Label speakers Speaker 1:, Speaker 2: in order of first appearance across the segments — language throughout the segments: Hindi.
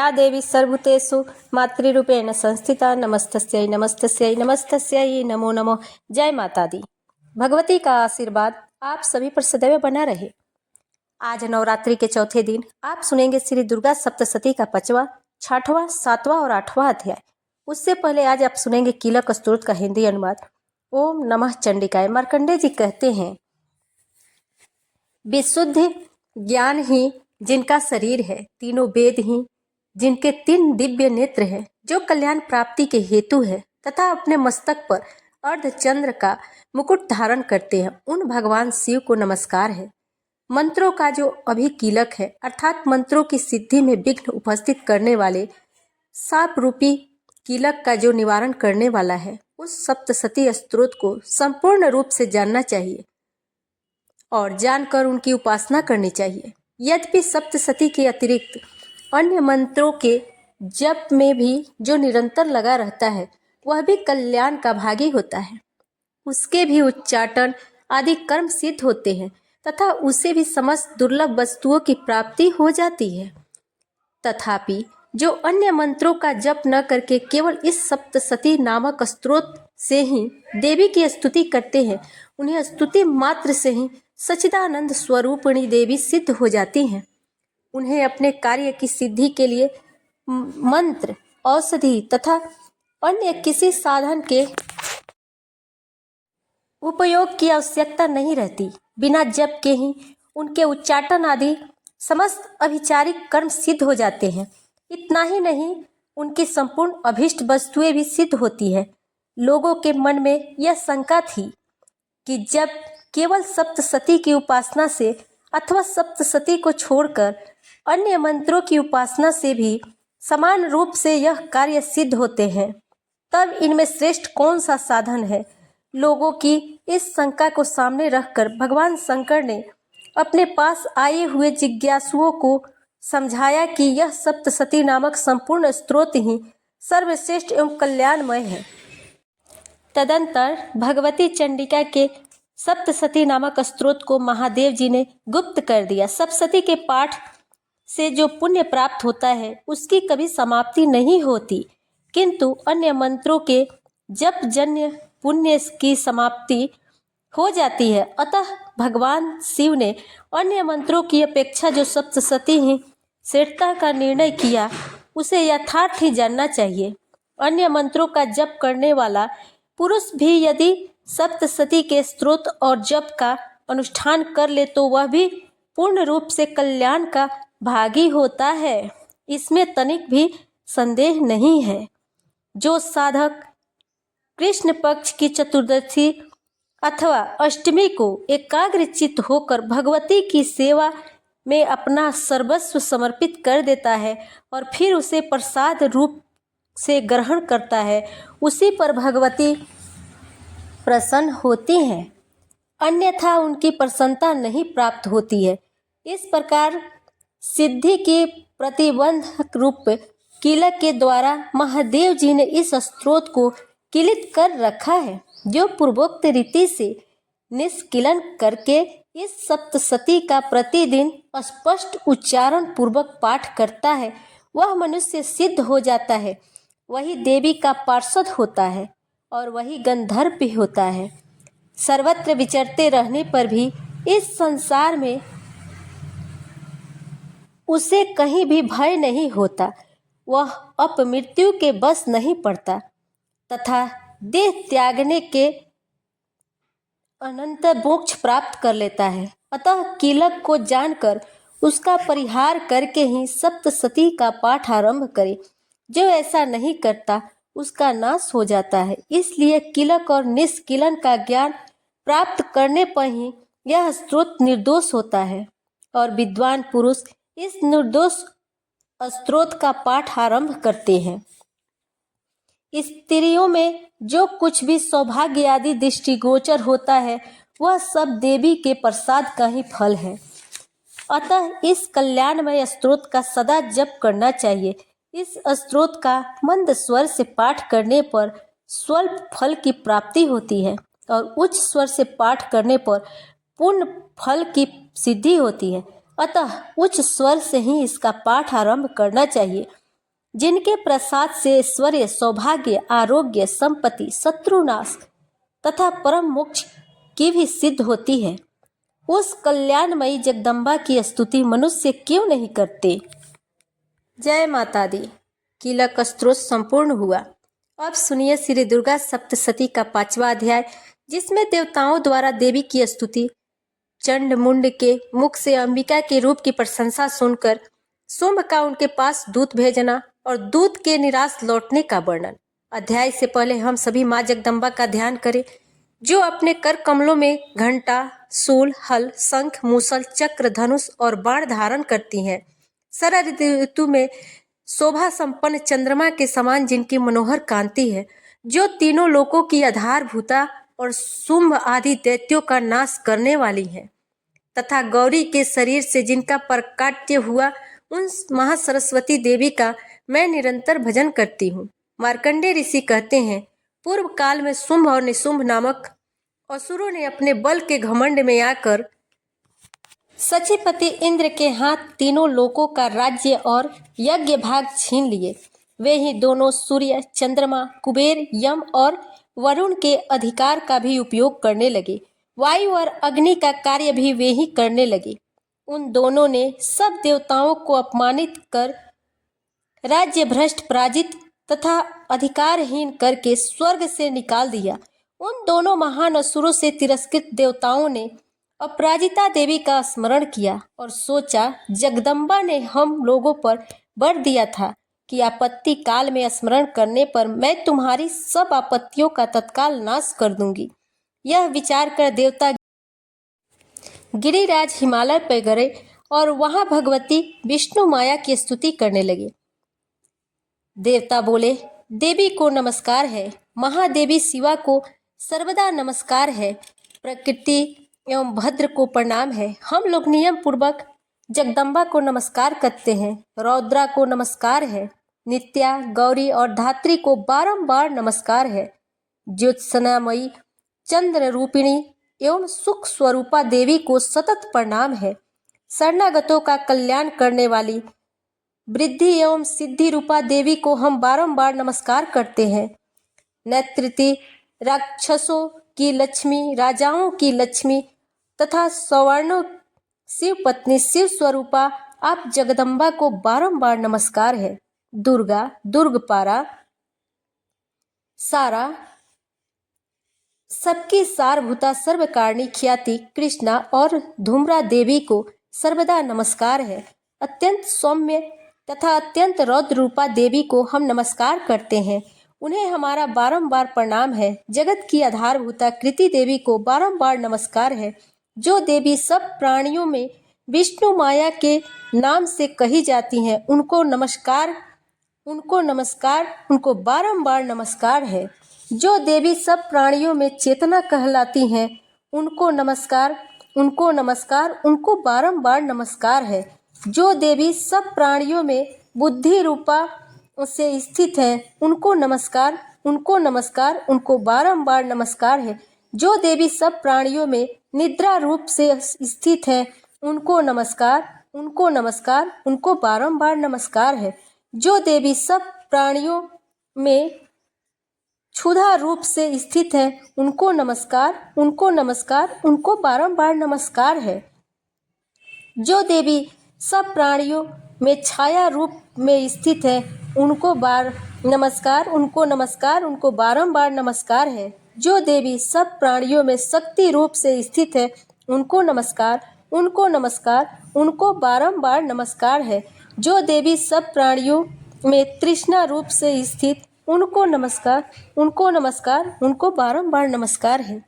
Speaker 1: या देवी सर्वभूतेषु मातृरूपेण संस्थिता नमस्तस्यै नमस्तस्यै नमस्तस्यै नमो नमो। जय माता दी। भगवती का आशीर्वाद आप सभी पर सदैव बना रहे। आज नवरात्रि के चौथे दिन आप सुनेंगे श्री दुर्गा सप्तशती का 5वां, 6वां, 7वां और 8वां अध्याय। उससे पहले आज आप सुनेंगे कीलक स्तोत्र का हिंदी अनुवाद। ओम नमः चंडिकाय। मार्कंडेय जी कहते हैं, विशुद्ध ज्ञान ही जिनका शरीर है, तीनों वेद ही जिनके 3 दिव्य नेत्र हैं, जो कल्याण प्राप्ति के हेतु है तथा अपने मस्तक पर अर्धचंद्र का मुकुट धारण करते हैं, उन भगवान शिव को नमस्कार है। मंत्रों का जो अभिकीलक है, अर्थात मंत्रों की सिद्धि में विघ्न उपस्थित करने वाले साप रूपी कीलक का जो निवारण करने वाला है, उस सप्तशती स्तोत्र को संपूर्ण रूप से जानना चाहिए और जानकर उनकी उपासना करनी चाहिए। यद्यपि सप्तशती के अतिरिक्त अन्य मंत्रों के जप में भी जो निरंतर लगा रहता है, वह भी कल्याण का भागी होता है। उसके भी उच्चाटन आदि कर्म सिद्ध होते हैं तथा उसे भी समस्त दुर्लभ वस्तुओं की प्राप्ति हो जाती है। तथापि जो अन्य मंत्रों का जप न करके केवल इस सप्तशती नामक स्तोत्र से ही देवी की स्तुति करते हैं, उन्हें स्तुति मात्र से ही सच्चिदानंद स्वरूपिणी देवी सिद्ध हो जाती हैं। उन्हें अपने कार्य की सिद्धि के लिए मंत्र, औषधि तथा अन्य किसी साधन के उपयोग की आवश्यकता नहीं रहती। बिना जप के ही उनके उच्चाटन आदि समस्त अभिचारिक कर्म सिद्ध हो जाते हैं। इतना ही नहीं, उनकी संपूर्ण अभीष्ट वस्तुएं भी सिद्ध होती है। लोगों के मन में यह शंका थी कि जब केवल सप्तशती की उपासना से अथवा सप्तशती को छोड़कर अन्य मंत्रों की उपासना से भी समान रूप से यह कार्य सिद्ध होते हैं, तब इनमें श्रेष्ठ कौन सा साधन है। लोगों की इस शंका को सामने रखकर भगवान शंकर ने अपने पास आए हुए जिज्ञासुओं को समझाया कि यह सप्तशती नामक संपूर्ण स्तोत्र ही सर्वश्रेष्ठ एवं कल्याणमय है। तदंतर भगवती चंडिका के सप्तशती नामक स्तोत्र को महादेव जी ने गुप्त कर दिया। सप्तशती के पाठ से जो पुण्य प्राप्त होता है, उसकी कभी समाप्ति नहीं होती, किंतु अन्य मंत्रों के जप जन्य पुण्य की समाप्ति हो जाती है। अतः भगवान शिव ने अन्य मंत्रों की अपेक्षा जो सप्तशती ही श्रेष्ठता का निर्णय किया, उसे यथार्थ ही जानना चाहिए। अन्य मंत्रों का जप करने वाला पुरुष भी यदि सप्तशती के स्तोत्र और जप का अनुष्ठान कर ले, तो वह भी पूर्ण रूप से कल्याण का भागी होता है। इसमें तनिक भी संदेह नहीं है। जो साधक कृष्ण पक्ष की चतुर्दशी अथवा अष्टमी को एकाग्रचित्त होकर भगवती की सेवा में अपना सर्वस्व समर्पित कर देता है और फिर उसे प्रसाद रूप से ग्रहण करता है, उसी पर भगवती प्रसन्न होती हैं, अन्यथा उनकी प्रसन्नता नहीं प्राप्त होती है। इस प्रकार सिद्धि के प्रतिबंधक रूप कीलक के द्वारा महादेव जी ने इस स्तोत्र को किलित कर रखा है। जो पूर्वोक्त रीति से निष्किलन करके इस सप्तशती का प्रतिदिन स्पष्ट उच्चारण पूर्वक पाठ करता है, वह मनुष्य सिद्ध हो जाता है, वही देवी का पार्षद होता है और वही गंधर्व भी होता है। सर्वत्र विचरते रहने पर भी इस संसार में उसे कहीं भी भय नहीं होता, वह अपमृत्यु के बस नहीं पड़ता तथा देह त्यागने के अनंत मोक्ष प्राप्त कर लेता है। अतः कीलक को जानकर उसका परिहार करके ही सप्तशती का पाठ आरंभ करे। जो ऐसा नहीं करता, उसका नाश हो जाता है। इसलिए कीलक और निष्किलन का ज्ञान प्राप्त करने पर ही यह स्तोत्र निर्दोष होता है और विद्वान पुरुष इस निर्दोष स्तोत्र का पाठ आरंभ करते हैं। स्त्रियों में जो कुछ भी सौभाग्य आदि दृष्टिगोचर होता है, वह सब देवी के प्रसाद का ही फल है। अतः इस कल्याणमय स्तोत्र का सदा जप करना चाहिए। इस स्तोत्र का मंद स्वर से पाठ करने पर स्वल्प फल की प्राप्ति होती है और उच्च स्वर से पाठ करने पर पूर्ण फल की सिद्धि होती है। अतः उच्च स्वर से ही इसका पाठ आरंभ करना चाहिए। जिनके प्रसाद से ऐश्वर्य, सौभाग्य, आरोग्य, संपत्ति, शत्रुनाश तथा परम मोक्ष की भी सिद्ध होती है, उस कल्याणमयी जगदम्बा की स्तुति मनुष्य क्यों नहीं करते। जय माता दी। कीलक स्तोत्र संपूर्ण हुआ। अब सुनिए श्री दुर्गा सप्तशती का 5वां अध्याय, जिसमें देवताओं द्वारा देवी की स्तुति, चंड मुंड के मुख से अंबिका के रूप की प्रशंसा सुनकर शुंभ का उनके पास दूत भेजना और दूत के निराश लौटने का वर्णन। अध्याय से पहले हम सभी माँ जगदम्बा का ध्यान करें, जो अपने कर कमलों में घंटा, शूल, हल, शंख, मूसल, चक्र, धनुष और बाण धारण करती हैं। शरद ऋतु में शोभा संपन्न चंद्रमा के समान जिनकी मनोहर कांति है, जो तीनों लोकों की आधारभूता और शुंभ आदि दैत्यों का नाश करने वाली है, तथा गौरी के शरीर से जिनका प्रकाट्य हुआ, उन महासरस्वती देवी का मैं निरंतर भजन करती हूँ। मार्कंडेय ऋषि कहते हैं, पूर्व काल में शुंभ और निशुंभ नामक असुरों ने अपने बल के घमंड में आकर सचीपति इंद्र के हाथ तीनों लोकों का राज्य और यज्ञ भाग छीन लिए। वे ही दोनों सूर्य, चंद्रमा, कुबेर, यम और वरुण के अधिकार का भी उपयोग करने लगे। वायु और अग्नि का कार्य भी वे ही करने लगे। उन दोनों ने सब देवताओं को अपमानित कर, राज्य भ्रष्ट, पराजित तथा अधिकारहीन करके स्वर्ग से निकाल दिया। उन दोनों महान असुरों से तिरस्कृत देवताओं ने अपराजिता देवी का स्मरण किया और सोचा, जगदम्बा ने हम लोगों पर वर दिया था कि आपत्ति काल में स्मरण करने पर मैं तुम्हारी सब आपत्तियों का तत्काल नाश कर दूंगी। यह विचार कर देवता गिरिराज हिमालय पर गए और वहां भगवती विष्णु माया की स्तुति करने लगे। देवता बोले, देवी को नमस्कार है, महादेवी शिवा को सर्वदा नमस्कार है, प्रकृति एवं भद्र को प्रणाम है। हम लोग नियम पूर्वक जगदम्बा को नमस्कार करते हैं। रौद्रा को नमस्कार है, नित्या, गौरी और धात्री को बारंबार नमस्कार है। ज्योत्सनामयी, चंद्र रूपिणी एवं सुख स्वरूपा देवी को सतत प्रणाम है। शरणागतों का कल्याण करने वाली वृद्धि एवं सिद्धि रूपा देवी को हम बारंबार नमस्कार करते हैं। नेत्रिति, राक्षसों की लक्ष्मी, राजाओं की लक्ष्मी तथा सवर्णों शिव पत्नी, शिव स्वरूपा आप जगदम्बा को बारंबार नमस्कार है। दुर्गा, दुर्गपारा, सारा, सबकी सारभूता, सर्वकारिणी ख्याति कृष्णा और धूम्रा देवी को सर्वदा नमस्कार है। अत्यंत सौम्य तथा अत्यंत रौद्र रूपा देवी को हम नमस्कार करते हैं, उन्हें हमारा बारंबार प्रणाम है। जगत की आधारभूता कृति देवी को बारंबार नमस्कार है। जो देवी सब प्राणियों में विष्णु माया के नाम से कही जाती हैं, उनको नमस्कार, उनको बारंबार नमस्कार है। जो देवी सब प्राणियों में चेतना कहलाती हैं, उनको नमस्कार, उनको बारंबार नमस्कार है। जो देवी सब प्राणियों में बुद्धि रूपा से स्थित है, उनको नमस्कार, उनको बारंबार नमस्कार है। जो देवी सब प्राणियों में निद्रा रूप से स्थित है, उनको नमस्कार, उनको बारंबार नमस्कार है। जो देवी सब प्राणियों में क्षुधा रूप से स्थित है, उनको नमस्कार, उनको बारंबार नमस्कार है। जो देवी सब प्राणियों में छाया रूप में स्थित है, उनको नमस्कार, उनको बारंबार नमस्कार है। जो देवी सब प्राणियों में शक्ति रूप से स्थित है, उनको नमस्कार, उनको बारंबार नमस्कार है। जो देवी सब प्राणियों में तृष्णा रूप से स्थित, उनको नमस्कार, उनको बारंबार नमस्कार है।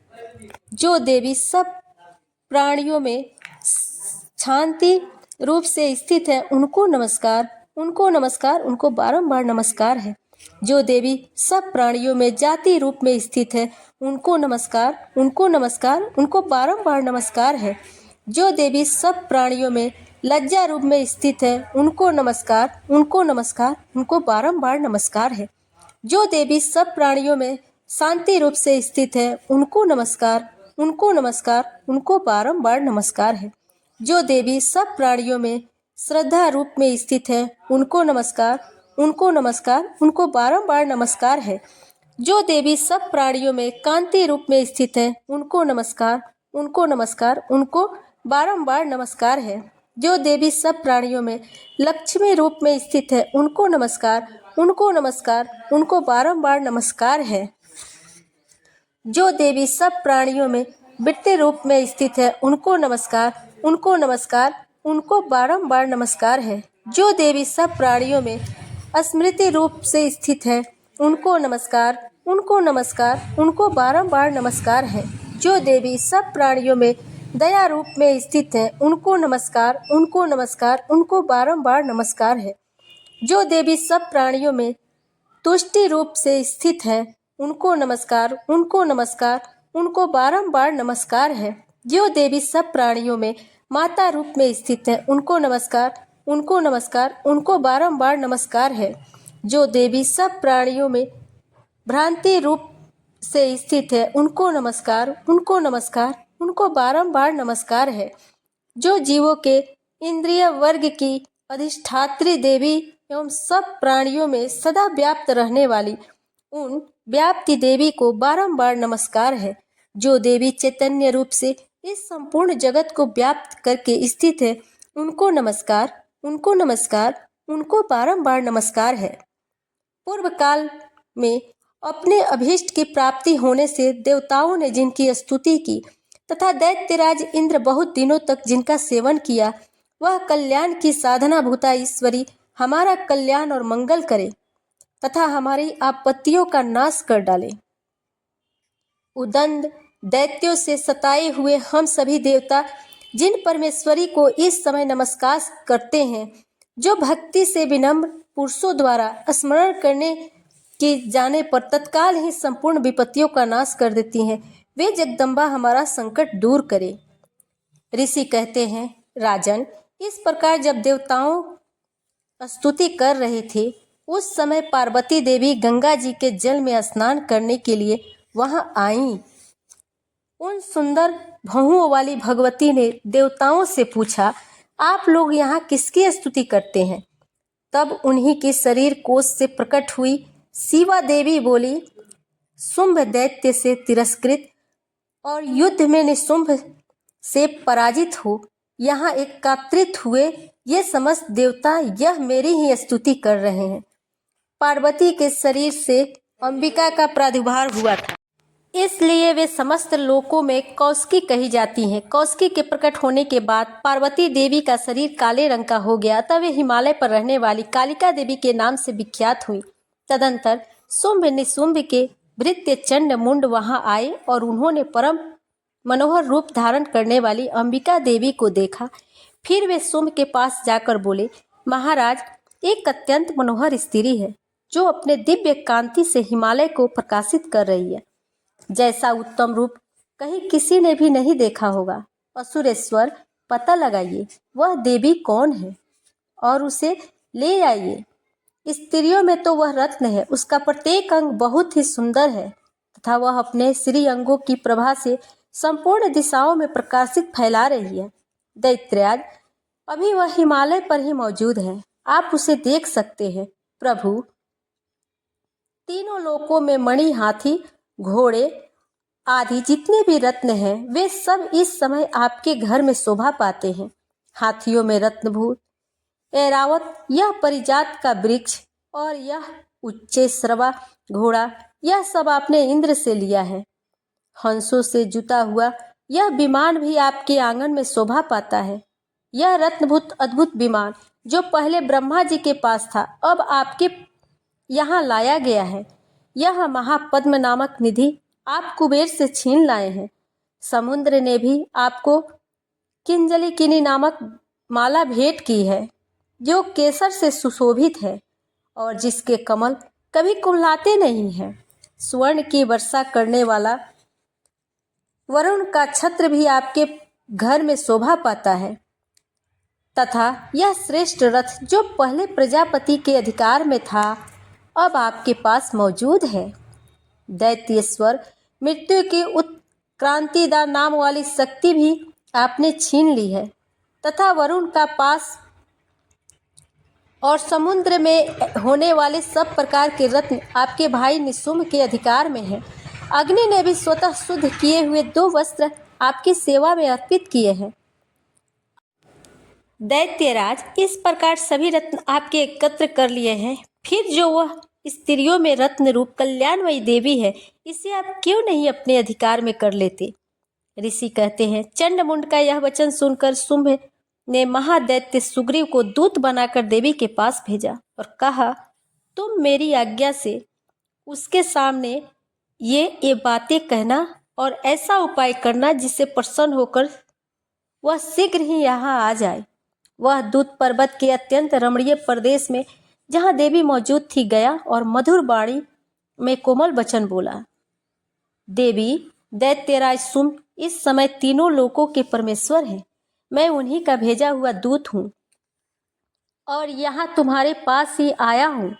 Speaker 1: जो देवी सब प्राणियों में शांति रूप से स्थित है, उनको नमस्कार, उनको बारंबार नमस्कार है। जो देवी सब प्राणियों में जाति रूप में स्थित है, उनको नमस्कार, उनको बारंबार नमस्कार है। जो देवी सब प्राणियों में लज्जा रूप में स्थित है, उनको नमस्कार, उनको बारंबार नमस्कार है। जो देवी सब प्राणियों में शांति रूप से स्थित है, उनको नमस्कार, उनको बारंबार नमस्कार है। जो देवी सब प्राणियों में श्रद्धा रूप में स्थित है, उनको नमस्कार, उनको नमस्कार, उनको बारंबार नमस्कार है। जो देवी सब प्राणियों में कांति रूप में स्थित है, उनको नमस्कार, उनको नमस्कार, उनको बारंबार नमस्कार है। जो देवी सब प्राणियों में लक्ष्मी रूप में स्थित है, उनको नमस्कार, उनको नमस्कार, उनको बारंबार नमस्कार है। जो देवी सब प्राणियों में वित्त रूप में स्थित है, उनको नमस्कार, उनको नमस्कार, उनको बारंबार नमस्कार है। जो देवी सब प्राणियों में स्मृति रूप से स्थित है, उनको नमस्कार, उनको नमस्कार, उनको बारंबार नमस्कार है। जो देवी सब प्राणियों में दया रूप में स्थित है, उनको नमस्कार, उनको नमस्कार, उनको बारंबार नमस्कार है। जो देवी सब प्राणियों में तुष्टि रूप से स्थित है, उनको नमस्कार, उनको नमस्कार, उनको बारंबार नमस्कार है। जो देवी सब प्राणियों में माता रूप में स्थित है, उनको नमस्कार, उनको नमस्कार, उनको बारंबार नमस्कार है। जो देवी सब प्राणियों में भ्रांति रूप से स्थित है, उनको नमस्कार, उनको नमस्कार, उनको बारंबार नमस्कार है। जो जीवों के इंद्रिय वर्ग की अधिष्ठात्री देवी एवं सब प्राणियों में सदा व्याप्त रहने वाली उन व्याप्ति देवी को बारंबार नमस्कार है। जो देवी चैतन्य रूप से इस संपूर्ण जगत को व्याप्त करके स्थित है, उनको नमस्कार, उनको नमस्कार, उनको बारंबार नमस्कार है। पूर्व काल में अपने अभीष्ट की प्राप्ति होने से देवताओं ने जिनकी स्तुति की तथा दैत्यराज इंद्र बहुत दिनों तक जिनका सेवन किया, वह कल्याण की साधना भूता ईश्वरी हमारा कल्याण और मंगल करे तथा हमारी आपत्तियों का नाश कर डाले। उदंड दैत्यों से सताए हुए हम सभी देवता जिन परमेश्वरी को इस समय नमस्कार करते हैं, जो भक्ति से विनम्र पुरुषों द्वारा स्मरण करने के जाने पर तत्काल ही संपूर्ण विपत्तियों का नाश कर देती हैं, वे जगदम्बा हमारा संकट दूर करे। ऋषि कहते हैं, राजन, इस प्रकार जब देवताओं स्तुति कर रहे थे, उस समय पार्वती देवी गंगा जी के जल में स्नान करने के लिए वहां आईं। उन सुंदर भौहों वाली भगवती ने देवताओं से पूछा, आप लोग यहाँ किसकी स्तुति करते हैं? तब उन्हीं के शरीर कोश से प्रकट हुई शिवा देवी बोली, शुंभ दैत्य से तिरस्कृत और युद्ध में निशुंभ से पराजित हो यहाँ एकत्रित हुए ये समस्त देवता यह मेरी ही स्तुति कर रहे हैं। पार्वती के शरीर से अंबिका का प्रादुर्भाव हुआ था, इसलिए वे समस्त लोकों में कौशिकी कही जाती हैं। कौशिकी के प्रकट होने के बाद पार्वती देवी का शरीर काले रंग का हो गया, तब वे हिमालय पर रहने वाली कालिका देवी के नाम से विख्यात हुई। तदंतर शुंभ निशुंभ के भृत्य चंड मुंड वहां आए और उन्होंने परम मनोहर रूप धारण करने वाली अंबिका देवी को देखा। फिर वे शुंभ के पास जाकर बोले, महाराज, एक अत्यंत मनोहर स्त्री है जो अपने दिव्य कांति से हिमालय को प्रकाशित कर रही है। जैसा उत्तम रूप कहीं किसी ने भी नहीं देखा होगा। असुरेश्वर, पता लगाइए वह देवी कौन है और उसे ले आइए। स्त्रियों में तो वह रत्न है, उसका प्रत्येक अंग बहुत ही सुंदर है तथा वह अपने श्री अंगों की प्रभा से संपूर्ण दिशाओं में प्रकाशित फैला रही है। दैत्यराज, अभी वह हिमालय पर ही मौजूद है, आप उसे देख सकते हैं। प्रभु, तीनों लोकों में मणि, हाथी, घोड़े आदि जितने भी रत्न हैं, वे सब इस समय आपके घर में शोभा पाते हैं। हाथियों में रत्नभूत ऐरावत, यह परिजात का वृक्ष, और यह उच्चैश्रवा घोड़ा, यह सब आपने इंद्र से लिया है। हंसों से जुता हुआ यह विमान भी आपके आंगन में शोभा पाता है। यह रत्नभूत अद्भुत विमान जो पहले ब्रह्मा जी के पास था, अब आपके यहाँ लाया गया है। यह महापद्म नामक निधि आप कुबेर से छीन लाए हैं। समुद्र ने भी आपको किंजलिकिनी नामक माला भेंट की है, जो केसर से सुशोभित है और जिसके कमल कभी कुम्हलाते नहीं हैं। स्वर्ण की वर्षा करने वाला वरुण का छत्र भी आपके घर में शोभा पाता है तथा यह श्रेष्ठ रथ जो पहले प्रजापति के अधिकार में था, अब आपके पास मौजूद है। दैत्येश्वर, मृत्यु की उत्क्रांतिदा नाम वाली शक्ति भी आपने छीन ली है तथा वरुण का पास और समुद्र में होने वाले सब प्रकार के रत्न आपके भाई निशुम्भ के अधिकार में हैं। अग्नि ने भी स्वतः शुद्ध किए हुए 2 वस्त्र आपकी सेवा में अर्पित किए हैं। दैत्यराज, इस प्रकार सभी रत्न आपके एकत्र कर लिए हैं, फिर जो वह स्त्रियों में रत्न रूप कल्याणमयी देवी है, इसे आप क्यों नहीं अपने अधिकार में कर लेते? ऋषि कहते हैं, चंडमुंड का यह वचन सुनकर शुंभ ने महादैत्य सुग्रीव को दूत बनाकर देवी के पास भेजा और कहा, तुम मेरी आज्ञा से उसके सामने ये बातें कहना और ऐसा उपाय करना जिससे प्रसन्न होकर वह शीघ्र ही यहाँ आ जाए। वह दूत पर्वत के अत्यंत रमणीय प्रदेश में जहाँ देवी मौजूद थी गया और मधुर वाणी में कोमल वचन बोला। देवी, दैत्यराज शुंभ इस समय तीनों लोकों के परमेश्वर हैं। मैं उन्हीं का भेजा हुआ दूत हूँ और यहाँ तुम्हारे पास ही आया हूँ।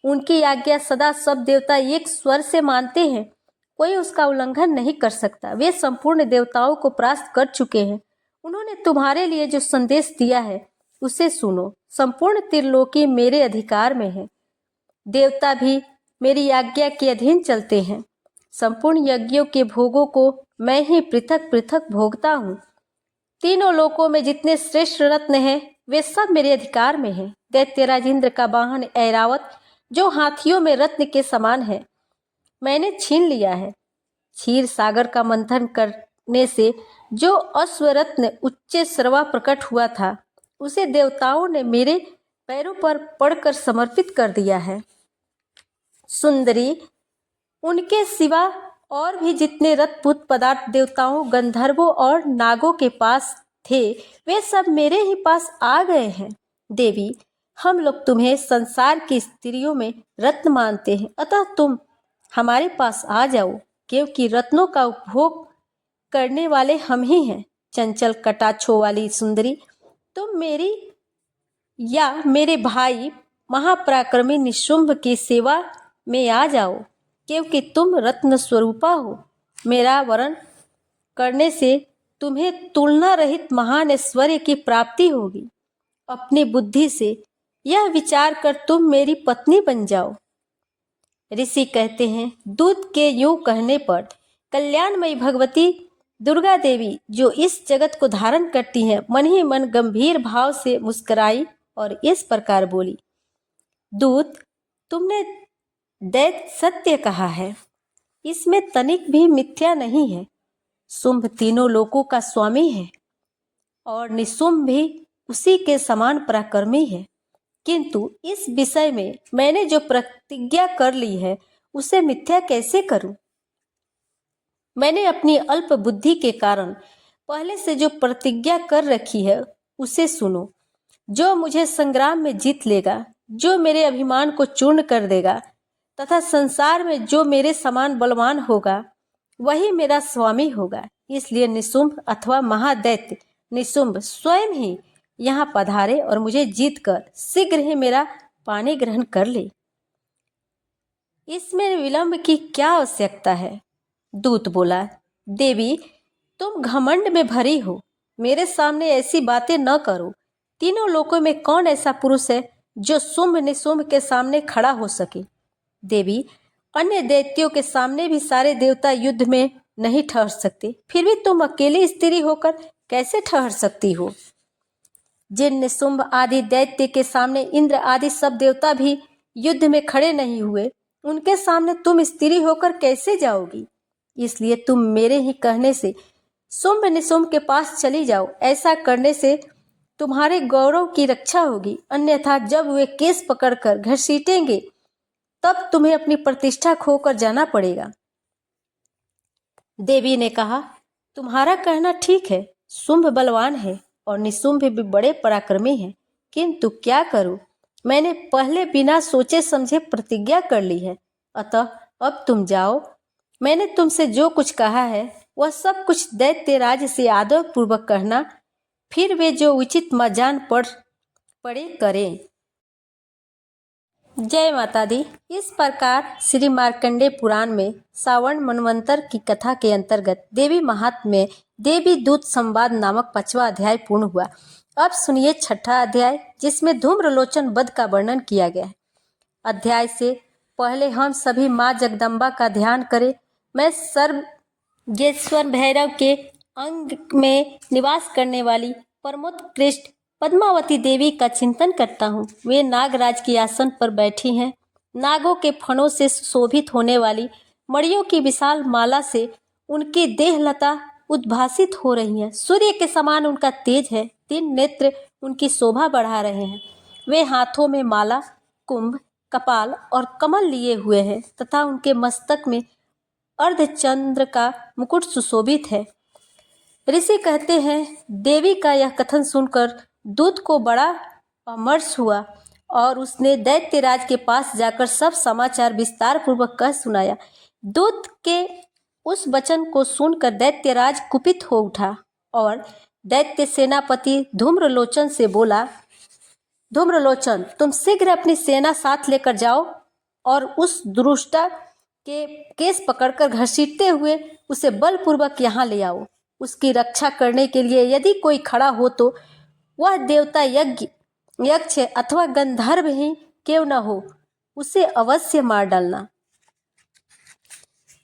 Speaker 1: उनकी आज्ञा सदा सब देवता एक स्वर से मानते हैं, कोई उसका उल्लंघन नहीं कर सकता। वे संपूर्ण देवताओं को परास्त कर चुके हैं। उन्होंने तुम्हारे लिए जो संदेश दिया है उसे सुनो। संपूर्ण त्रिलोकी मेरे अधिकार में है। देवता भी मेरी आज्ञा के अधीन चलते हैं। संपूर्ण यज्ञों के भोगों को मैं ही पृथक पृथक भोगता हूँ। तीनों लोकों में जितने श्रेष्ठ रत्न हैं वे सब मेरे अधिकार में हैं। दैत्यराज इंद्र का वाहन ऐरावत, जो हाथियों में रत्न के समान है, मैंने छीन लिया है। क्षीर सागर का मंथन करने से जो अश्वरत्न उच्च श्रवा प्रकट हुआ था, उसे देवताओं ने मेरे पैरों पर पड़कर समर्पित कर दिया है। सुंदरी, उनके सिवा और भी जितने रत्नपूत पदार्थ देवताओं, गंधर्वों और नागों के पास थे, वे सब मेरे ही पास आ गए हैं। देवी, हम लोग तुम्हें संसार की स्त्रियों में रत्न मानते हैं, अतः तुम हमारे पास आ जाओ, क्योंकि रत्नों का उपभोग करने वाले हम ही हैं। चंचल कटाक्षों वाली सुंदरी, तुम मेरी या मेरे भाई महापराक्रमी निशुंभ की सेवा में आ जाओ, क्योंकि तुम रत्न स्वरूपा हो। मेरा वरण करने से तुम्हें तुलना रहित महान ऐश्वर्य की प्राप्ति होगी। अपनी बुद्धि से यह विचार कर तुम मेरी पत्नी बन जाओ। ऋषि कहते हैं, दूत के यूं कहने पर कल्याणमयी भगवती दुर्गा देवी, जो इस जगत को धारण करती हैं, मन ही मन गंभीर भाव से मुस्कुराई और इस प्रकार बोली, दूत, तुमने दैत्य सत्य कहा है, इसमें तनिक भी मिथ्या नहीं है। शुंभ तीनों लोकों का स्वामी है और निशुंभ भी उसी के समान पराक्रमी है, किंतु इस विषय में मैंने जो प्रतिज्ञा कर ली है उसे मिथ्या कैसे करूं? मैंने अपनी अल्प बुद्धि के कारण पहले से जो प्रतिज्ञा कर रखी है उसे सुनो। जो मुझे संग्राम में जीत लेगा, जो मेरे अभिमान को चूर्ण कर देगा तथा संसार में जो मेरे समान बलवान होगा, वही मेरा स्वामी होगा। इसलिए निशुंभ अथवा महादैत्य निशुंभ स्वयं ही यहाँ पधारे और मुझे जीतकर शीघ्र ही मेरा पानी ग्रहण कर ले। इसमें विलंब की क्या आवश्यकता है? दूत बोला, देवी, तुम घमंड में भरी हो, मेरे सामने ऐसी बातें न करो। तीनों लोकों में कौन ऐसा पुरुष है जो शुंभ निशुंभ के सामने खड़ा हो सके? देवी, अन्य दैत्यों के सामने भी सारे देवता युद्ध में नहीं ठहर सकते, फिर भी तुम अकेली स्त्री होकर कैसे ठहर सकती हो? जिन निशुंभ आदि दैत्य के सामने इंद्र आदि सब देवता भी युद्ध में खड़े नहीं हुए, उनके सामने तुम स्त्री होकर कैसे जाओगी? इसलिए तुम मेरे ही कहने से शुंभ निशुंभ के पास चली जाओ। ऐसा करने से तुम्हारे गौरव की रक्षा होगी, अन्यथा जब वे केस पकड़कर घसीटेंगे तब तुम्हें अपनी प्रतिष्ठा खोकर जाना पड़ेगा। देवी ने कहा, तुम्हारा कहना ठीक है, शुंभ बलवान है और निशुंभ भी बड़े पराक्रमी हैं, किंतु क्या करूं, मैंने पहले बिना सोचे समझे प्रतिज्ञा कर ली है, अतः अब तुम जाओ। मैंने तुमसे जो कुछ कहा है वह सब कुछ दैत्यराज से आदर पूर्वक कहना, फिर वे जो उचित जान पड़े करें। जय माता दी। इस प्रकार श्री मार्कंडेय पुराण में सावण मनवंतर की कथा के अंतर्गत देवी महात्म्य देवी दूत संवाद नामक 5वां अध्याय पूर्ण हुआ। अब सुनिए छठा अध्याय, जिसमें धूम्रलोचन वध का वर्णन किया गया है। अध्याय से पहले हम सभी माँ जगदम्बा का ध्यान करें। मैं सर्वेश्वर भैरव के अंग में निवास करने वाली परमोत्कृष्ट पद्मावती देवी का चिंतन करता हूँ। वे नागराज के आसन पर बैठी हैं। नागों के फणों से शोभित होने वाली मणियों की विशाल माला से उनकी देहलता उद्भासित हो रही है। सूर्य के समान उनका तेज है। 3 नेत्र उनकी शोभा बढ़ा रहे हैं। वे हाथों में माला, कुंभ, कपाल और कमल लिए हुए हैं तथा उनके मस्तक में अर्धचंद्र का मुकुट सुशोभित है। ऋषि कहते हैं, देवी का यह कथन सुनकर दूत को बड़ा अमर्ष हुआ और उसने दैत्यराज के पास जाकर सब समाचार विस्तार पूर्वक कह सुनाया। दूत के उस वचन को सुनकर दैत्यराज कुपित हो उठा और दैत्य सेनापति धूम्रलोचन से बोला, धूम्रलोचन, तुम शीघ्र अपनी सेना साथ लेकर जाओ और उस दुष्टा के केस पकड़कर घसीटते हुए उसे बलपूर्वक यहाँ ले आओ। उसकी रक्षा करने के लिए यदि कोई खड़ा हो तो वह देवता, यक्ष अथवा गंधर्व ही क्यों न हो, उसे अवश्य मार डालना।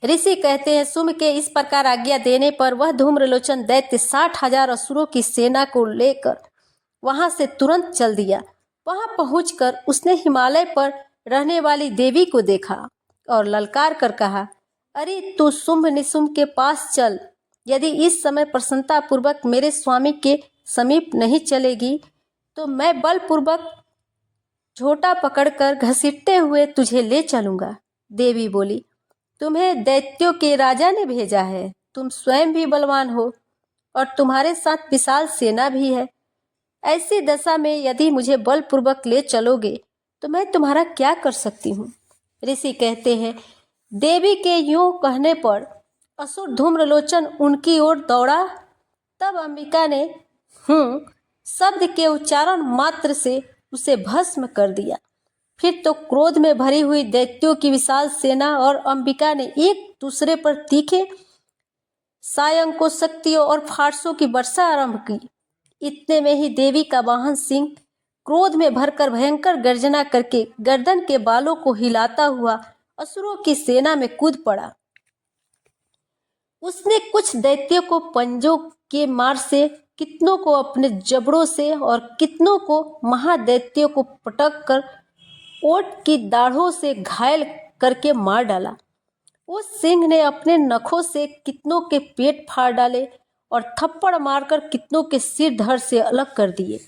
Speaker 1: ऋषि कहते हैं, शुंभ के इस प्रकार आज्ञा देने पर वह धूम्रलोचन दैत्य 60,000 असुरों की सेना को लेकर वहां से तुरंत चल दिया। वहां पहुंचकर उसने हिमालय पर रहने वाली देवी को देखा और ललकार कर कहा, अरे तू शुंभ निशुंभ के पास चल। यदि इस समय प्रसन्नता पूर्वक मेरे स्वामी के समीप नहीं चलेगी तो मैं बलपूर्वक झोटा पकड़कर घसीटते हुए तुझे ले चलूंगा। देवी बोली, तुम्हें दैत्यों के राजा ने भेजा है। तुम स्वयं भी बलवान हो और तुम्हारे साथ विशाल सेना भी है। ऐसी दशा में यदि मुझे बलपूर्वक ले चलोगे तो मैं तुम्हारा क्या कर सकती हूँ। ऋषि कहते हैं, देवी के यूं कहने पर असुर धूम्रलोचन उनकी ओर दौड़ा। तब अंबिका ने शब्द के उच्चारण मात्र से उसे भस्म कर दिया। फिर तो क्रोध में भरी हुई दैत्यों की विशाल सेना और अंबिका ने एक दूसरे पर तीखे सायंकों, शक्तियों और फारसों की वर्षा आरंभ की। इतने में ही देवी का वाहन सिंह क्रोध में भरकर भयंकर गर्जना करके गर्दन के बालों को हिलाता हुआ असुरों की सेना में कूद पड़ा। उसने कुछ दैत्यों को पंजों के मार से, कितनों को अपने जबड़ों से और कितनों को महादैत्यों को पटक कर ओट की दाढ़ों से घायल करके मार डाला। उस सिंह ने अपने नखों से कितनों के पेट फाड़ डाले और थप्पड़ मारकर कितनों के सिर धड़ से अलग कर दिए।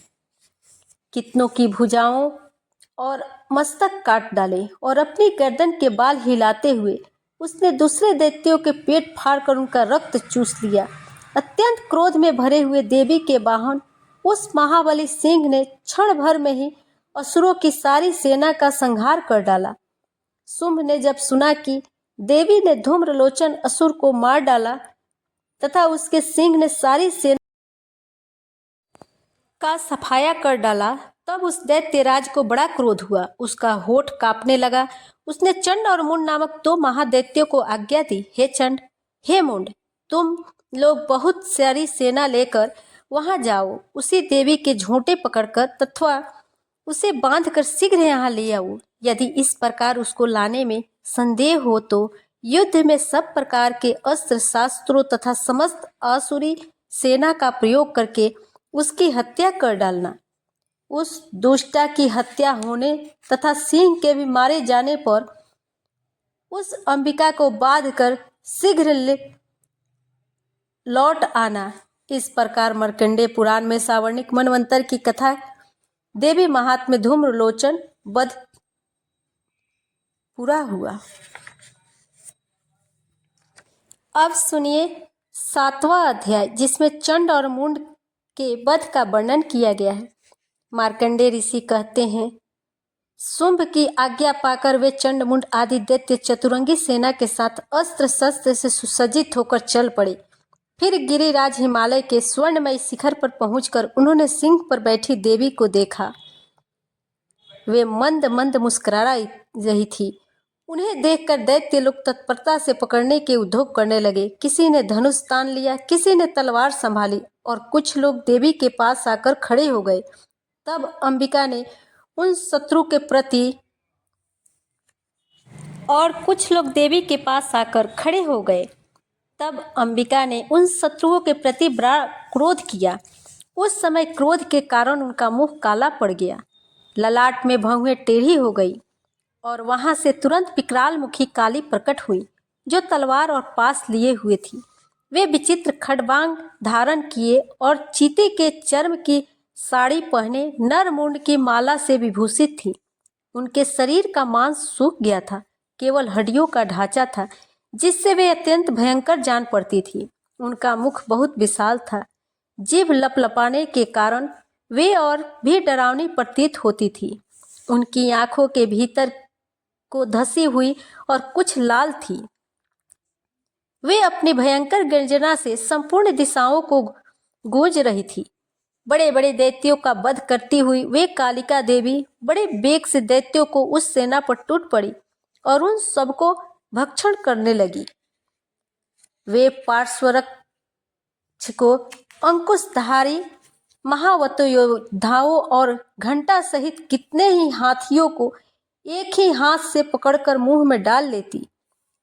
Speaker 1: कितनों की भुजाओं और मस्तक काट डाले और अपनी गर्दन के बाल हिलाते हुए उसने दूसरे दैत्यों के पेट फाड़कर उनका रक्त चूस लिया। अत्यंत क्रोध में भरे हुए देवी के वाहन उस महाबली सिंह ने क्षण भर में ही असुरों की सारी सेना का संहार कर डाला। शुंभ ने जब सुना कि देवी ने धूम्रलोचन असुर को मार डाला तथा उसके सिंह ने सारी सेना का सफाया कर डाला, तब उस दैत्यराज को बड़ा क्रोध हुआ। उसका होठ कांपने लगा। उसने चंड और मुंड नामक 2 महादैत्यों को आज्ञा दी, हे चंड, हे मुंड, तुम लोग बहुत सारी सेना लेकर वहां जाओ। उसी देवी के झोंटे पकड़कर तथा उसे बांधकर शीघ्र यहाँ ले आओ। यदि इस प्रकार उसको लाने में संदेह हो तो युद्ध में सब प्रकार के अस्त्र शास्त्रों तथा समस्त आसुरी सेना का प्रयोग करके उसकी हत्या कर डालना। उस दुष्टा की हत्या होने तथा सिंह के भी मारे जाने पर उस अंबिका को बांध कर शीघ्र लौट आना। इस प्रकार मार्कंडेय पुराण में सावर्णिक मनवंतर की कथा देवी महात्म्य धूम्रलोचन वध पूरा हुआ। अब सुनिए 7वां अध्याय, जिसमें चंड और मुंड के वध का वर्णन किया गया है। मार्कंडेय ऋषि कहते हैं, शुंभ की आज्ञा पाकर वे चंड मुंड आदि दैत्य चतुरंगी सेना के साथ अस्त्र शस्त्र से सुसज्जित होकर चल पड़े। फिर गिरिराज हिमालय के स्वर्णमय शिखर पर पहुंचकर उन्होंने सिंह पर बैठी देवी को देखा। वे मंद मंद मुस्कुरा रही थी। उन्हें देखकर दैत्य लोग तत्परता से पकड़ने के उद्योग करने लगे। किसी ने धनुष तान लिया, किसी ने तलवार संभाली और कुछ लोग देवी के पास आकर खड़े हो गए। तब अंबिका ने उन शत्रु के प्रति बड़ा क्रोध किया। उस समय क्रोध के कारण उनका मुंह काला पड़ गया, ललाट में भौहें टेढ़ी हो गई और वहां से तुरंत विकराल मुखी काली प्रकट हुई, जो तलवार और पास लिए हुए थी। वे विचित्र खड़बांग धारण किए और चीते के चर्म की साड़ी पहने नर मुंड की माला से विभूषित थी। उनके शरीर का मांस सूख गया था, केवल हड्डियों का ढांचा था, जिससे वे अत्यंत भयंकर जान पड़ती थी। उनका मुख बहुत विशाल था, जीभ लपलपाने के कारण वे और भी डरावनी प्रतीत होती थी। उनकी आंखों के भीतर को धसी हुई और कुछ लाल थी। वे अपनी भयंकर गर्जना से संपूर्ण दिशाओं को गूंज रही थी। बड़े बड़े दैत्यों का वध करती हुई वे कालिका देवी बड़े वेग से दैत्यों को उस सेना पर टूट पड़ी और उन सबको भक्षण करने लगी। वे पार्श्वरक्ष को अंकुशधारी महावतो योद्धाओं और घंटा सहित कितने ही हाथियों को एक ही हाथ से पकड़कर मुंह में डाल लेती।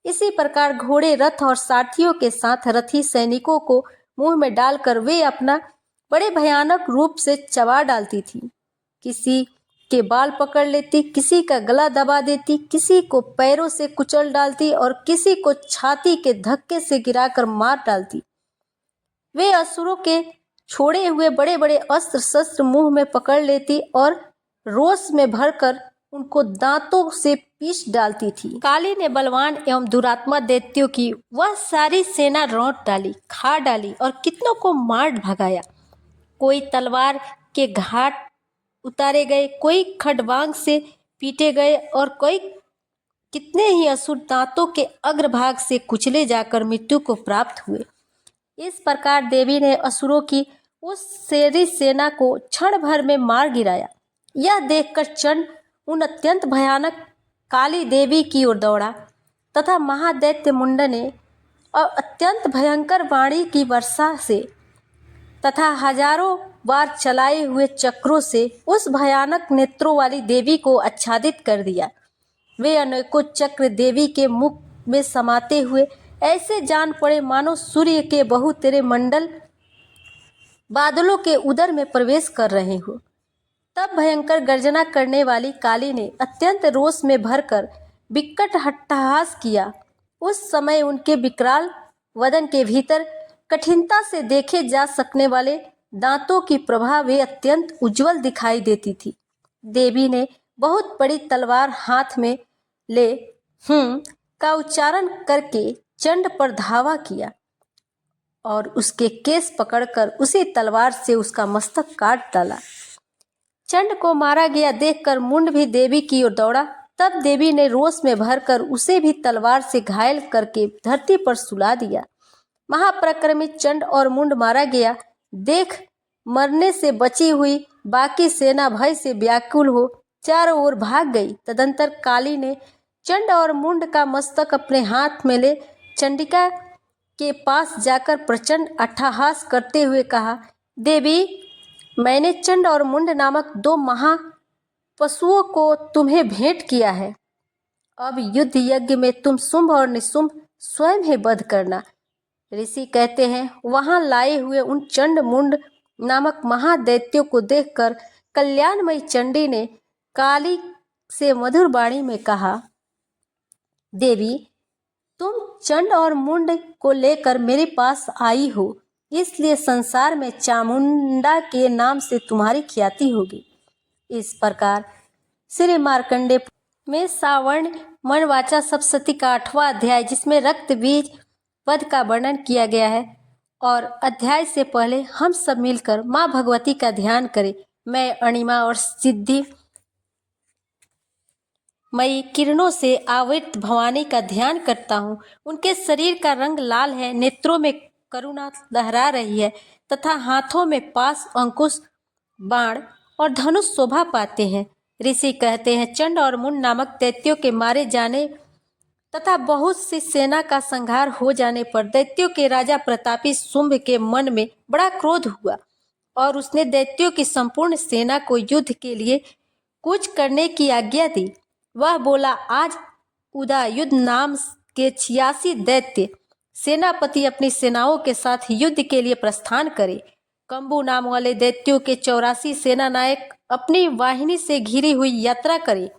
Speaker 1: इसी प्रकार घोड़े, रथ और सारथियों के साथ रथी सैनिकों को मुंह में डालकर वे अपना बड़े भयानक रूप से चबा डालती थी। किसी के बाल पकड़ लेती, किसी का गला दबा देती, किसी को पैरों से कुचल डालती और किसी को छाती के धक्के से गिराकर मार डालती। वे असुरों के छोड़े हुए बड़े बड़े अस्त्र शस्त्र मुंह में पकड़ लेती और रोष में भरकर उनको दांतों से पीस डालती थी। काली ने बलवान एवं दुरात्मा दैत्यों की वह सारी सेना रौंद डाली, खा डाली और कितनों को मार भगाया। कोई तलवार के घाट उतारे गए, कोई खड़बांग से पीटे गए और कोई कितने ही असुर दांतों के अग्रभाग से कुचले जाकर मृत्यु को प्राप्त हुए। इस प्रकार देवी ने असुरों की उस सारी सेना को क्षण भर में मार गिराया। यह देखकर चंड उन अत्यंत भयानक काली देवी की ओर दौड़ा तथा महादैत्य मुंड ने अत्यंत भयंकर वाणी की वर्षा से तथा हजारों बार चलाए हुए चक्रों से उस भयानक नेत्रों वाली देवी को आच्छादित कर दिया। वे अनेकों चक्र देवी के मुख में समाते हुए ऐसे जान पड़े मानो सूर्य के बहुतेरे मंडल बादलों के उदर में प्रवेश कर रहे हो। तब भयंकर गर्जना करने वाली काली ने अत्यंत रोष में भरकर विकट हट्टहास किया। उस समय उनके विकराल वदन के भीतर कठिनता से देखे जा सकने वाले दांतों की प्रभा वे अत्यंत उज्जवल दिखाई देती थी। देवी ने बहुत बड़ी तलवार हाथ में ले का उच्चारण करके चंड पर धावा किया और उसके केस पकड़कर उसी तलवार से उसका मस्तक काट डाला। चंड को मारा गया देखकर मुंड भी देवी की ओर दौड़ा। तब देवी ने रोष में भरकर उसे भी तलवार से घायल करके धरती पर सुला दिया। महापराक्रमी चंड और मुंड मारा गया देख मरने से बची हुई बाकी सेना भय से व्याकुल हो चारों ओर भाग गई। तदंतर काली ने चंड और मुंड का मस्तक अपने हाथ में ले चंडिका के पास जाकर प्रचंड अट्टहास करते हुए कहा, देवी, मैंने चंड और मुंड नामक दो महा पशुओं को तुम्हें भेंट किया है। अब युद्ध यज्ञ में तुम शुंभ और निशुंभ स्वयं ही वध करना। ऋषि कहते हैं, वहां लाए हुए उन चंड मुंड नामक महादैत्यों को देखकर कल्याणमयी चंडी ने काली से मधुर वाणी में कहा, देवी, तुम चंड और मुंड को लेकर मेरे पास आई हो, इसलिए संसार में चामुंडा के नाम से तुम्हारी ख्याति होगी। इस प्रकार श्री मार्कंडे में सावर्ण मनवाचा सप्तशती का 8वां अध्याय, जिसमें रक्त बीज वध का वर्णन किया गया है। और अध्याय से पहले हम सब मिलकर माँ भगवती का ध्यान करें। मैं अणिमा और सिद्धि मई किरणों से आवृत भवानी का ध्यान करता हूँ। उनके शरीर का रंग लाल है, नेत्रों में करुणा लहरा रही है तथा हाथों में पास, अंकुश, बाण और धनुष शोभा पाते हैं। ऋषि कहते हैं, चंड और मुंड नामक दैत्यों के मारे जाने तथा बहुत सी सेना का संहार हो जाने पर दैत्यों के राजा प्रतापी शुंभ के मन में बड़ा क्रोध हुआ और उसने दैत्यों की संपूर्ण सेना को युद्ध के लिए कूच करने की आज्ञा दी। वह बोला, आज उदयुद्ध नाम के 86 दैत्य सेनापति अपनी सेनाओं के साथ युद्ध के लिए प्रस्थान करे। कंबू नाम वाले दैत्यों के 84 सेना नायक अपनी वाहिनी से घिरी हुई यात्रा करे।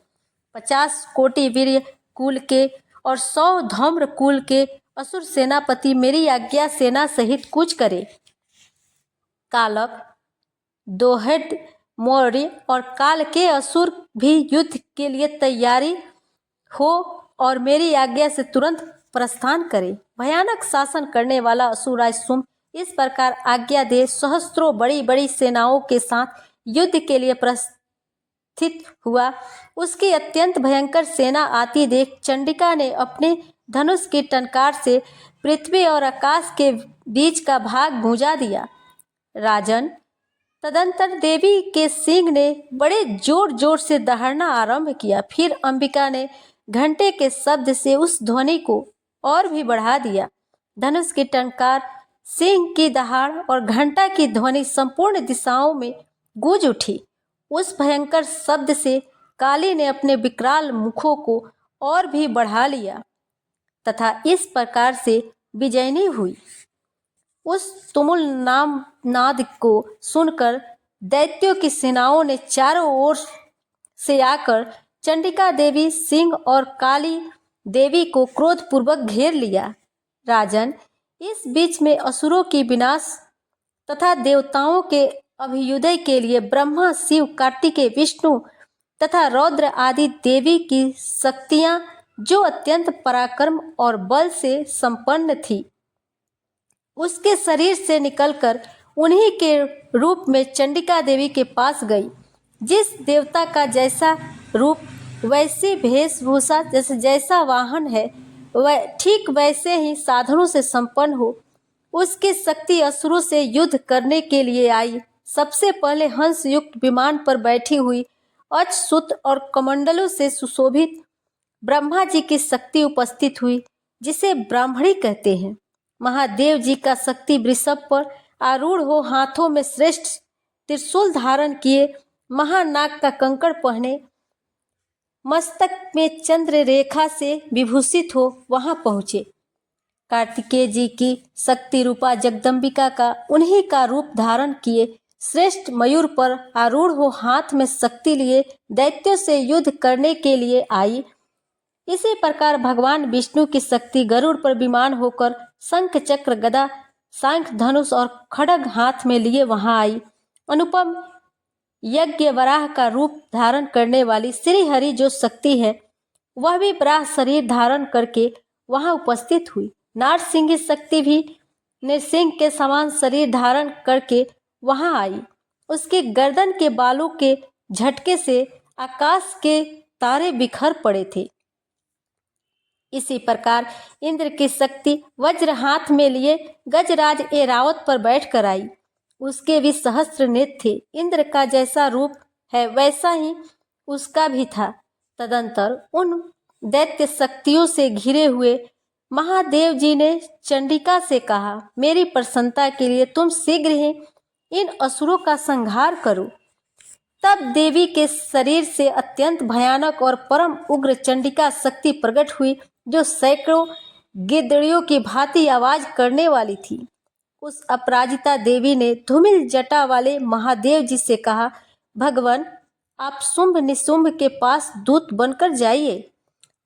Speaker 1: 50 कोटि वीर कुल के और 100 धौम्र कुल के असुर सेनापति मेरी आज्ञा सेना सहित कूच करे। कालक, दोहड, मौर्य और काल के असुर भी युद्ध के लिए तैयारी हो और मेरी आज्ञा से तुरंत प्रस्थान करे। भयानक शासन करने वाला असुरराज शुंभ इस प्रकार आज्ञा दे सहस्त्रों बड़ी बड़ी सेनाओं के साथ युद्ध के लिए प्रस्थित हुआ। उसकी अत्यंत भयंकर सेना आती देख चंडिका ने अपने धनुष की टंकार से पृथ्वी और आकाश के बीच का भाग बुझा दिया। राजन, तदंतर देवी के सिंह ने बड़े जोर जोर से दहाड़ना आरंभ किया। फिर अंबिका ने घंटे के शब्द से उस ध्वनि को और भी बढ़ा दिया। धनुष की टंकार, सिंह की दहाड़ और घंटा की ध्वनि संपूर्ण दिशाओं में गूंज उठी। उस भयंकर शब्द से काली ने अपने विकराल मुखों को और भी बढ़ा लिया तथा इस प्रकार से विजयनी हुई। उस तुमुल नाम नाद को सुनकर दैत्यों की सेनाओं ने चारों ओर से आकर चंडिका देवी, सिंह और काली देवी को क्रोधपूर्वक घेर लिया। राजन, इस बीच में असुरों की विनाश तथा देवताओं के अभ्युदय के लिए ब्रह्मा, शिव, कार्तिकेय, विष्णु तथा रौद्र आदि देवी की शक्तियां, जो अत्यंत पराक्रम और बल से संपन्न थी, उसके शरीर से निकलकर उन्हीं के रूप में चंडिका देवी के पास गई। जिस देवता का जैसा रूप, वैसी वेशभूषा, जैसा वाहन है, वह ठीक वैसे ही साधनों से संपन्न हो, उसकी शक्ति असुरों से युद्ध करने के लिए आई। सबसे पहले हंस युक्त विमान पर बैठी हुई अच्युत और कमंडलों से सुशोभित ब्रह्मा जी की शक्ति उपस्थित हुई, जिसे ब्राह्मणी कहते हैं। महादेव जी का शक्ति वृषभ पर आरूढ़ हो, हाथों में श्रेष्ठ त्रिशूल धारण किए, महानाग का कंकड़ पहने, मस्तक में चंद्र रेखा से विभूषित हो वहां पहुंचे। कार्तिकेय जी की शक्ति रूपा जगदम्बिका का उन्हीं का रूप धारण किए श्रेष्ठ मयूर पर आरूढ़ हो, हाथ में शक्ति लिए दैत्यों से युद्ध करने के लिए आई। इसी प्रकार भगवान विष्णु की शक्ति गरुड़ पर विमान होकर शंख, चक्र, गदा, शंख, धनुष और खड्ग हाथ में लिए वहां आई। अनुपम यज्ञ वराह का रूप धारण करने वाली श्री हरि जो शक्ति है, वह भी वराह शरीर धारण करके वहां उपस्थित हुई। नारसिंह शक्ति भी नृसिंह के समान शरीर धारण करके वहां आई। उसके गर्दन के बालों के झटके से आकाश के तारे बिखर पड़े थे। इसी प्रकार इंद्र की शक्ति वज्र हाथ में लिए गजराज एरावत पर बैठकर आई। उसके भी सहस्त्र नेत्र थे। इंद्र का जैसा रूप है वैसा ही उसका भी था। तदंतर उन दैत्य शक्तियों से घिरे हुए महादेव जी ने चंडिका से कहा, मेरी प्रसन्नता के लिए तुम शीघ्र ही इन असुरों का संहार करो। तब देवी के शरीर से अत्यंत भयानक और परम उग्र चंडिका शक्ति प्रकट हुई, जो सैकड़ों गिद्दड़ियों की भांति आवाज करने वाली थी। उस अपराजिता देवी ने धूमिल जटा वाले महादेव जी से कहा, भगवान, आप शुंभ निशुंभ के पास दूत बनकर जाइए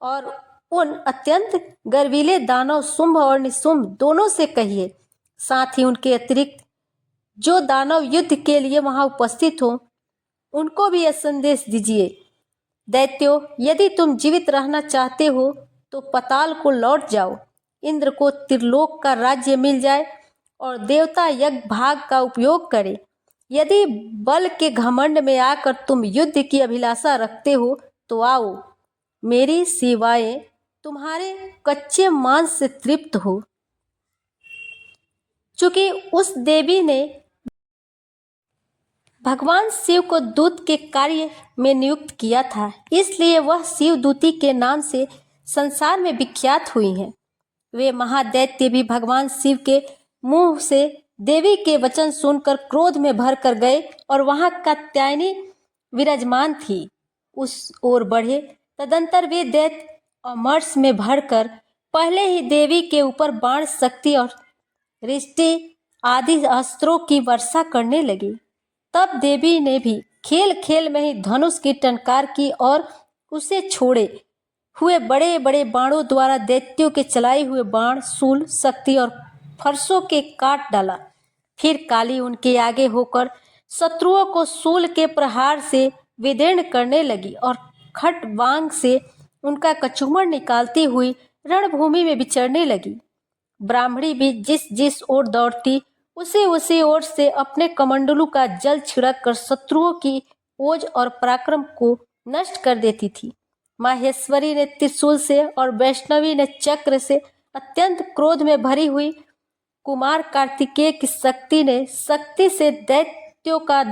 Speaker 1: और उन अत्यंत गर्वीले दानव शुंभ और निशुंभ दोनों से कहिए, साथ ही उनके अतिरिक्त जो दानव युद्ध के लिए वहां उपस्थित हो, उनको भी यह संदेश दीजिए, दैत्यों, यदि तुम जीवित रहना चाहते हो तो पाताल को लौट जाओ। इंद्र को त्रिलोक का राज्य मिल जाए और देवता यज्ञ भाग का उपयोग करे। यदि बल के घमंड में आकर तुम युद्ध की अभिलाषा रखते हो तो आओ, मेरी सेवाएं तुम्हारे कच्चे मांस से तृप्त हो। चूंकि उस देवी ने भगवान शिव को दूत के कार्य में नियुक्त किया था, इसलिए वह शिव दूती के नाम से संसार में विख्यात हुई हैं। वे महादैत्य भी भगवान शिव के मुंह से देवी के वचन सुनकर क्रोध में भर कर गए और वहां कात्यायनी विराजमान थी उस ओर बढ़े। तदंतर वे दैत्य अमरस में भरकर पहले ही देवी के ऊपर बाण, शक्ति और रिष्टि आदि अस्त्रों की वर्षा करने लगी। तब देवी ने भी खेल खेल में ही धनुष की टंकार की और उसे छोड़े हुए बड़े बड़े बाणों द्वारा दैत्यों के चलाए हुए बाण, शूल, शक्ति और फरसों के काट डाला। फिर काली उनके आगे होकर शत्रुओं को शूल के प्रहार से विदीर्ण करने लगी और खटवांग से उनका कचूमर निकालती हुई रणभूमि में विचरने लगी। ब्राह्मणी भी जिस जिस ओर दौड़ती उसी ओर से अपने कमंडलू का जल छिड़क कर शत्रुओं की ओज और पराक्रम को नष्ट कर देती थी। माहेश्वरी ने त्रिशूल से और वैष्णवी ने चक्र से अत्यंत क्रोध में भरी हुई कुमार कार्तिकेय की शक्ति से दैत्यों का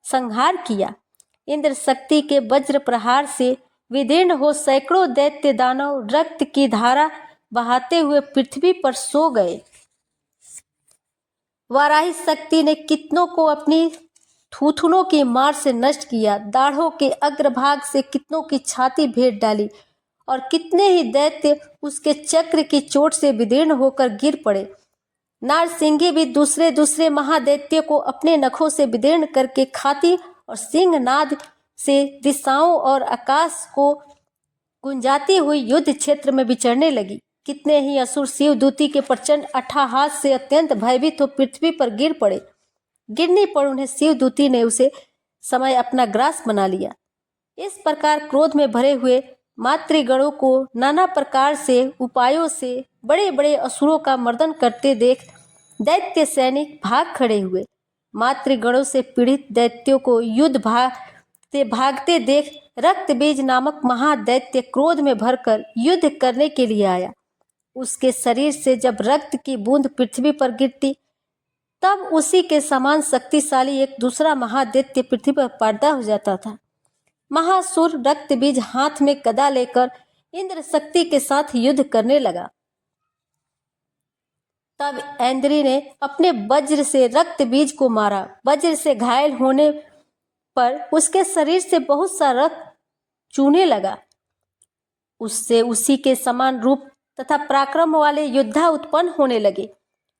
Speaker 1: संहार किया। इंद्र शक्ति के वज्र प्रहार से विदीर्ण हो सैकड़ों दैत्य दानव रक्त की धारा बहाते हुए पृथ्वी पर सो गए। वाराही शक्ति ने कितनों को अपनी थूथनों की मार से नष्ट किया। दाढ़ों के अग्रभाग से कितनों की छाती भेद डाली और कितने ही दैत्य उसके चक्र की चोट से विदीर्ण होकर गिर पड़े। नारसिंही भी दूसरे दूसरे महादैत्य को अपने नखों से विदीर्ण करके खाती और सिंहनाद से दिशाओं और आकाश को गुंजाती हुई युद्ध क्षेत्र में विचरने लगी। कितने ही असुर शिवदूती के प्रचंड अट्टहास से अत्यंत भयभीत हो पृथ्वी पर गिर पड़े। गिरने पर उन्हें शिवदूती ने उसे समय अपना ग्रास बना लिया। इस प्रकार क्रोध में भरे हुए मातृगणों को नाना प्रकार से उपायों से बड़े बड़े असुरों का मर्दन करते देख दैत्य सैनिक भाग खड़े हुए। मातृगणों से पीड़ित दैत्यों को युद्ध भागते देख रक्तबीज नामक महादैत्य क्रोध में भरकर युद्ध करने के लिए आया। उसके शरीर से जब रक्त की बूंद पृथ्वी पर गिरती तब उसी के समान शक्तिशाली एक दूसरा महादैत्य पृथ्वी पर पैदा हो जाता था। महासुर रक्तबीज हाथ में गदा लेकर इंद्र शक्ति के साथ युद्ध करने लगा। तब ऐन्द्री ने अपने वज्र से रक्तबीज को मारा। वज्र से घायल होने पर उसके शरीर से बहुत सा रक्त चूने लगा। उससे उसी के समान रूप तथा पराक्रम वाले योद्धा उत्पन्न होने लगे।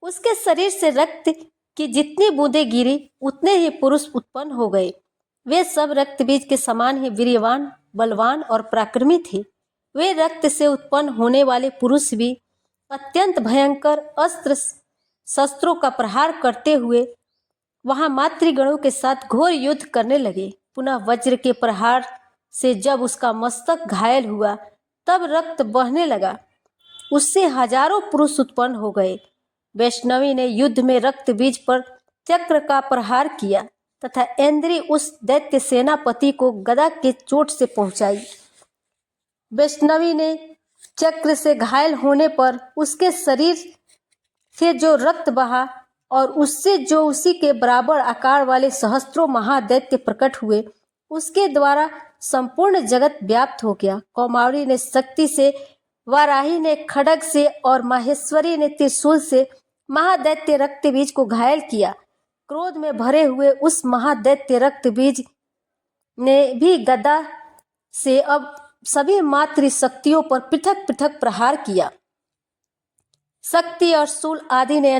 Speaker 1: उसके शरीर से रक्त की जितनी बूंदें गिरी उतने ही पुरुष उत्पन्न हो गए। वे सब रक्तबीज के समान ही वीर्यवान, बलवान और पराक्रमी थे। वे रक्त से उत्पन्न होने वाले पुरुष भी अत्यंत भयंकर अस्त्र शस्त्रों का प्रहार करते हुए वहां मातृगणों के साथ घोर युद्ध करने लगे। पुनः वज्र के प्रहार से जब उसका मस्तक घायल हुआ तब रक्त बहने लगा। उससे हजारों पुरुष उत्पन्न हो गए। वैष्णवी ने युद्ध में रक्तबीज पर चक्र का प्रहार किया तथा ऐन्द्री उस दैत्य सेनापति को गदा के चोट से पहुंचाई। वैष्णवी ने चक्र से घायल होने पर उसके शरीर से जो रक्त बहा और उससे जो उसी के बराबर आकार वाले सहस्त्रों महादैत्य प्रकट हुए, उसके द्वारा संपूर्ण जगत व्याप्त हो गया। कौमारी ने शक्ति से, वाराही ने खड्ग से और माहेश्वरी ने त्रिशूल से महादैत्य रक्तबीज को घायल किया। क्रोध में भरे हुए उस महादैत्य रक्तबीज ने भी गदा से अब सभी मातृ शक्तियों पर पृथक पृथक प्रहार किया। शक्ति और शूल आदि ने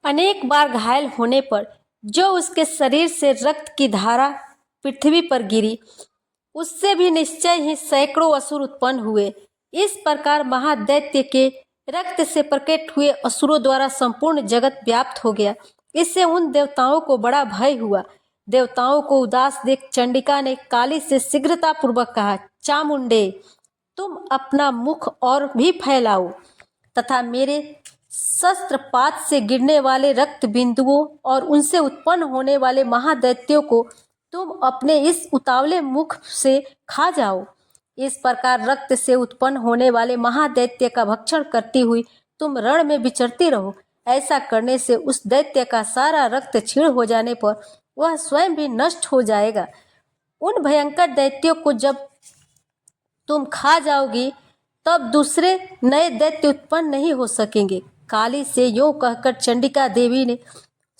Speaker 1: अनेक बार घायल होने पर जो उसके शरीर से रक्त की धारा पृथ्वी पर गिरी, उससे भी निश्चय ही सैकड़ों असुर उत्पन्न हुए। इस प्रकार महादैत्य के रक्त से प्रकट हुए असुरों द्वारा संपूर्ण जगत व्याप्त हो गया। इससे उन देवताओं को बड़ा भय हुआ। देवताओं को उदास देख चंडिका ने काली से शीघ्रता पूर्वक कहा, चामुंडे, तुम अपना मुख और भी फैलाओ तथा मेरे शस्त्रपात से गिरने वाले रक्त बिंदुओं और उनसे उत्पन्न होने वाले महादैत्यों को तुम अपने इस उतावले मुख से खा जाओ। इस प्रकार रक्त से उत्पन्न होने वाले महादैत्य का भक्षण करती हुई तुम रण में विचरती रहो। ऐसा करने से उस दैत्य का सारा रक्त क्षीण हो जाने पर वह स्वयं भी नष्ट हो जाएगा। उन भयंकर दैत्यों को जब तुम खा जाओगी तब दूसरे नए दैत्य उत्पन्न नहीं हो सकेंगे। काली से यूं कहकर चंडिका देवी ने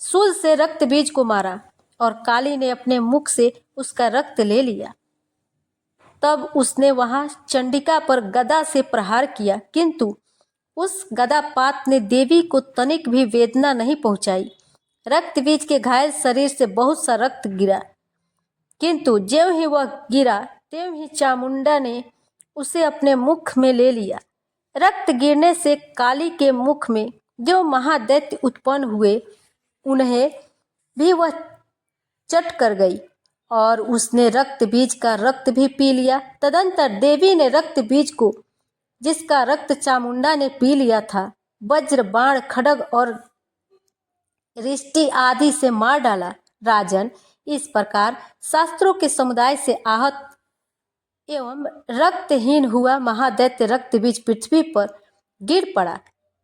Speaker 1: शूल से रक्त बीज को मारा और काली ने अपने मुख से उसका रक्त ले लिया। तब उसने वहां चंडिका पर गदा से प्रहार किया, किंतु उस गदापात ने देवी को तनिक भी वेदना नहीं पहुंचाई। रक्त बीज के घायल शरीर से बहुत सा रक्त गिरा, किंतु ज्यों ही वह गिरा त्यों ही चामुंडा ने उसे अपने मुख में ले लिया। रक्त गिरने से काली के मुख में जो महादैत्य उत्पन्न हुए उन्हें भी वह चट कर गई और उसने रक्त बीज का रक्त भी पी लिया। तदंतर देवी ने रक्त बीज को, जिसका रक्त चामुंडा ने पी लिया था, वज्र बाण खड्ग और रिष्टि आदि से मार डाला। राजन, इस प्रकार शास्त्रों के समुदाय से आहत एवं रक्तहीन हुआ महादैत्य रक्त बीज पृथ्वी पर गिर पड़ा।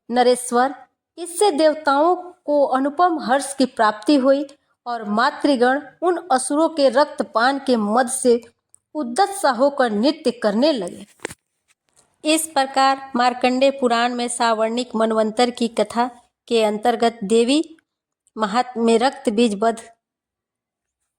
Speaker 1: नरेश्वर, इससे देवताओं को अनुपम हर्ष की प्राप्ति हुई और मातृगण उन असुरों के रक्तपान के मद से उद्दत सा होकर नृत्य करने लगे। इस प्रकार मार्कंडेय पुराण में सावर्णिक मनवंतर की कथा के अंतर्गत देवी महात्म्य रक्त बीज वध